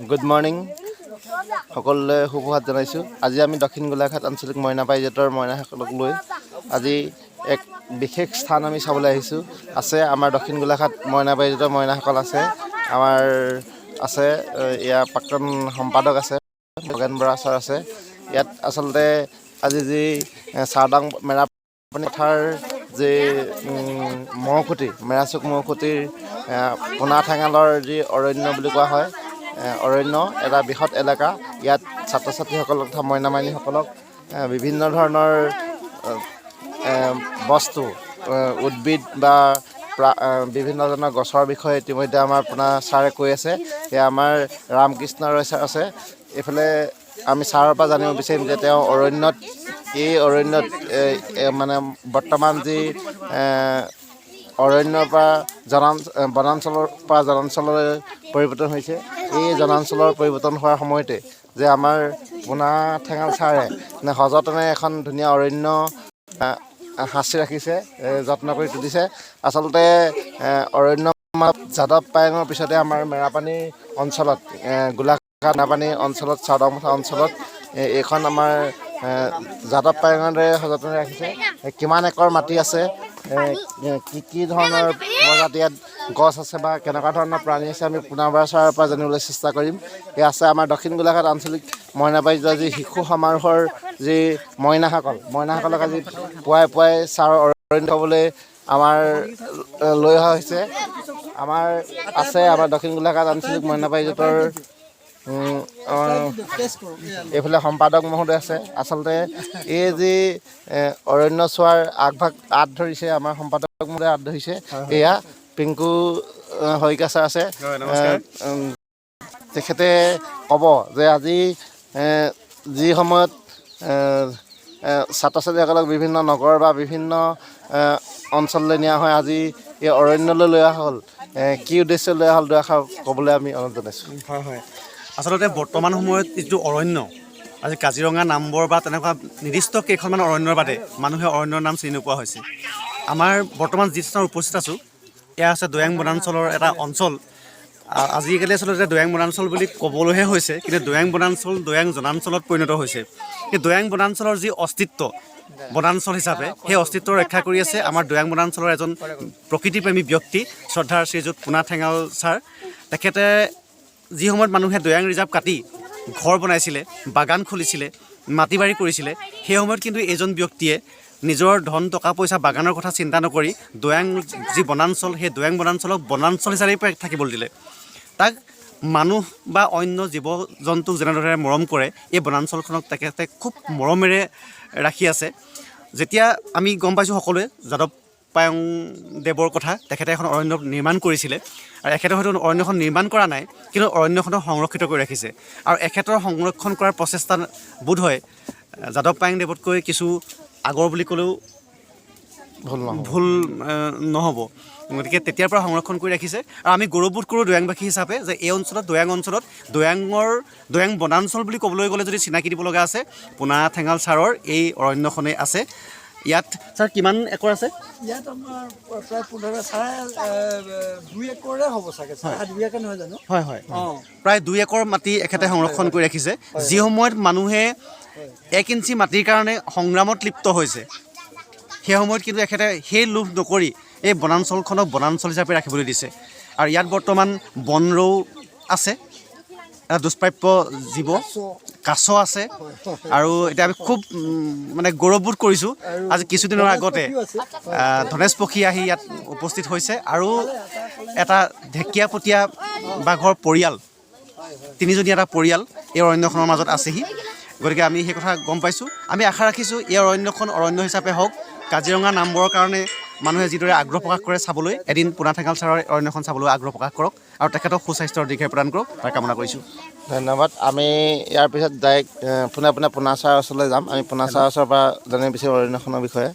Good morning সকলোলৈ সুপ্ৰভাত জনাইছোঁ। আজি আমি দক্ষিণ গোলাঘাট আঞ্চলিক মইনা পাৰিজাতৰ মইনাসকলক লৈ আজি এক বিশেষ স্থান আমি চাবলৈ আহিছোঁ। আছে আমাৰ দক্ষিণ গোলাঘাট মইনা পাৰিজাতৰ মইনাসকল আছে। আমাৰ আছে ইয়াৰ প্ৰাক্তন সম্পাদক আছে, খগেন বৰা ছাৰ আছে। ইয়াত আচলতে আজি যি চাওদাং মেৰাপানী পথাৰ যি মহখুঁটি মেৰাচুক মহখুঁটিৰ পোনা ঠেঙালৰ যি অৰণ্য বুলি কোৱা হয়, অৰণ্য এটা বৃহৎ এলেকা। ইয়াত ছাত্ৰ ছাত্ৰীসকলক তথা মইনা মাইনীসকলক বিভিন্ন ধৰণৰ বস্তু উদ্ভিদ বা বিভিন্ন ধৰণৰ গছৰ বিষয়ে ইতিমধ্যে আমাৰ পোনা ছাৰে কৈ আছে। এয়া আমাৰ ৰামকৃষ্ণ ৰয় ছাৰ আছে। এইফালে আমি ছাৰৰ পৰা জানিব বিচাৰিম যে তেওঁ এই অৰণ্যত মানে বৰ্তমান যি অৰণ্যৰ পৰা বনাঞ্চলৰ পৰা জনাঞ্চললৈ পৰিৱৰ্তন হৈছে, এই জনাঞ্চলৰ পৰিৱৰ্তন হোৱাৰ সময়তে যে আমাৰ পোনা ঠেঙাল ছাৰে সযতনে এখন ধুনীয়া অৰণ্য সাঁচি ৰাখিছে, যত্ন কৰি তুলিছে। আচলতে অৰণ্য যাদৱ পায়েঙৰ পিছতে আমাৰ মেৰাপানী অঞ্চলত গোলাঘাট মেৰাপানী অঞ্চলত চাওদাংপথাৰ অঞ্চলত এইখন আমাৰ যাদৱ পায়েঙৰে সযতনে ৰাখিছে। কিমান একৰ মাটি আছে, কি ধৰণৰ প্ৰজাতিৰ গছ আছে বা কেনেকুৱা ধৰণৰ প্ৰাণী আছে, আমি পোনা বৰা ছাৰৰ পৰা জানিবলৈ চেষ্টা কৰিম। এয়া আছে আমাৰ দক্ষিণ গোলাঘাট আঞ্চলিক মইনা পাৰিজাতৰ যি শিশু সমাৰোহৰ যি মইনাসকলক আজি পুৱাই ছাৰৰ অৰণ্য চাবলৈ আমাৰ লৈ অহা হৈছে। আমাৰ আছে আমাৰ দক্ষিণ গোলাঘাট আঞ্চলিক মইনা পাৰিজাতৰ এইফালে সম্পাদক মহোদয় আছে। আচলতে এই যি অৰণ্য চোৱাৰ আঁত ধৰিছে আমাৰ সম্পাদক মহোদয়ে আঁত ধৰিছে। এয়া পিংকু শইকীয়া ছাৰ আছে। তেখেতে ক'ব যে আজি যি সময়ত ছাত্ৰ ছাত্ৰীসকলক বিভিন্ন নগৰ বা বিভিন্ন অঞ্চললৈ নিয়া হয়, আজি এই অৰণ্যলৈ লৈ অহা হ'ল। কি উদ্দেশ্য লৈ অহা হ'ল দুআষাৰ ক'বলৈ আমি অনুৰোধ জনাইছোঁ। হয়, আচলতে বৰ্তমান সময়ত যিটো অৰণ্য, আজি কাজিৰঙা নামবৰ বা তেনেকুৱা নিৰ্দিষ্ট কেইখনমান অৰণ্যৰ বাদে মানুহে অৰণ্যৰ নাম চিনি নোপোৱা হৈছে। আমাৰ বৰ্তমান যি স্থানত উপস্থিত আছোঁ, এয়া আছে দৈয়াং বনাঞ্চলৰ এটা অঞ্চল। আজিকালি আচলতে দৈয়াং বনাঞ্চল বুলি ক'বলৈহে হৈছে, কিন্তু দৈয়াং বনাঞ্চল দৈয়াং জনাঞ্চলত পৰিণত হৈছে। এই দৈয়াং বনাঞ্চলৰ যি অস্তিত্ব বনাঞ্চল হিচাপে, সেই অস্তিত্ব ৰক্ষা কৰি আছে আমাৰ দৈয়াং বনাঞ্চলৰ এজন প্ৰকৃতিপ্ৰেমী ব্যক্তি, শ্ৰদ্ধাৰ শ্ৰীযুত পোনা ঠেঙাল ছাৰ। তেখেতে যি সময়ত মানুহে দৈয়াং ৰিজাৰ্ভ কাটি ঘৰ বনাইছিলে, বাগান খুলিছিলে, মাটি বাৰী কৰিছিলে, সেই সময়ত কিন্তু এইজন ব্যক্তিয়ে নিজৰ ধন টকা পইচা বাগানৰ কথা চিন্তা নকৰি দৈয়াং যি বনাঞ্চল, সেই দৈয়াং বনাঞ্চলক বনাঞ্চল হিচাপে থাকিবলৈ দিলে। তাক মানুহ বা অন্য জীৱ জন্তুক যেনেদৰে মৰম কৰে, এই বনাঞ্চলখনক তেখেতে খুব মৰমেৰে ৰাখি আছে। যেতিয়া আমি গম পাইছোঁ সকলোৱে যাদৱ পায়েং দেৱৰ কথা, তেখেতে এখন অৰণ্য নিৰ্মাণ কৰিছিলে, আৰু এখেতে হয়তো অৰণ্যখন নিৰ্মাণ কৰা নাই, কিন্তু অৰণ্যখনক সংৰক্ষিত কৰি ৰাখিছে। আৰু এখেতৰ সংৰক্ষণ কৰাৰ প্ৰচেষ্টা বোধ হয় যাদৱ পায়েং দেৱতকৈ কিছু আগৰ বুলি ক'লেও ভুল নহ'ব। গতিকে তেতিয়াৰ পৰা সংৰক্ষণ কৰি ৰাখিছে। আৰু আমি গৌৰৱবোধ কৰোঁ দৈয়াংবাসী হিচাপে যে এই অঞ্চলত দৈয়াং বনাঞ্চল বুলি ক'বলৈ গ'লে যদি চিনাকি দিব লগা আছে, পোনা ঠেঙাল ছাৰৰ এই অৰণ্যখনেই আছে। ইয়াত ছাৰ কিমান একৰ আছে? ইয়াত আমাৰ প্ৰায় 2 একৰে হ'ব চাগে, 2 একৰ নহয় জানো? হয়, প্ৰায় 2 একৰ মাটি এখেতে সংৰক্ষণ কৰি ৰাখিছে। যি সময়ত মানুহে 1 ইঞ্চি মাটিৰ কাৰণে সংগ্ৰামত লিপ্ত হৈছে, সেই সময়ত কিন্তু এখেতে সেই লোভ নকৰি এই বনাঞ্চলখনক বনাঞ্চল হিচাপে ৰাখিবলৈ দিছে। আৰু ইয়াত বৰ্তমান বনৰৌ আছে, এটা দুষ্প্ৰাপ্য জীৱ, কাছ আছে। আৰু এতিয়া আমি খুব মানে গৌৰৱবোধ কৰিছোঁ, আজি কিছুদিনৰ আগতে ধনেশ পক্ষী আহি ইয়াত উপস্থিত হৈছে, আৰু এটা ঢেকীয়াপতীয়া বাঘৰ পৰিয়াল, 3জনীয়া এটা পৰিয়াল এই অৰণ্যখনৰ মাজত আছেহি। গতিকে আমি সেই কথা গম পাইছোঁ। আমি আশা ৰাখিছোঁ এই অৰণ্যখন অৰণ্য হিচাপে হওক। কাজিৰঙা নামবোৰৰ কাৰণে মানুহে যিদৰে আগ্ৰহ প্ৰকাশ কৰে চাবলৈ, এদিন পোনা ঠেঙাল ছাৰৰ অৰণ্যখন চাবলৈ আগ্ৰহ প্ৰকাশ কৰক, আৰু তেখেতক সুস্বাস্থ্যৰ দীৰ্ঘায়ু প্ৰদান কৰক, তাৰ কামনা কৰিছোঁ। ধন্যবাদ। আমি ইয়াৰ পিছত ডাইৰেক্ট পোনে পোনা ছাৰৰ ওচৰলৈ যাম। আমি পোনা ছাৰৰ ওচৰৰ পৰা জানিব বিচাৰিম অৰণ্যখনৰ বিষয়ে।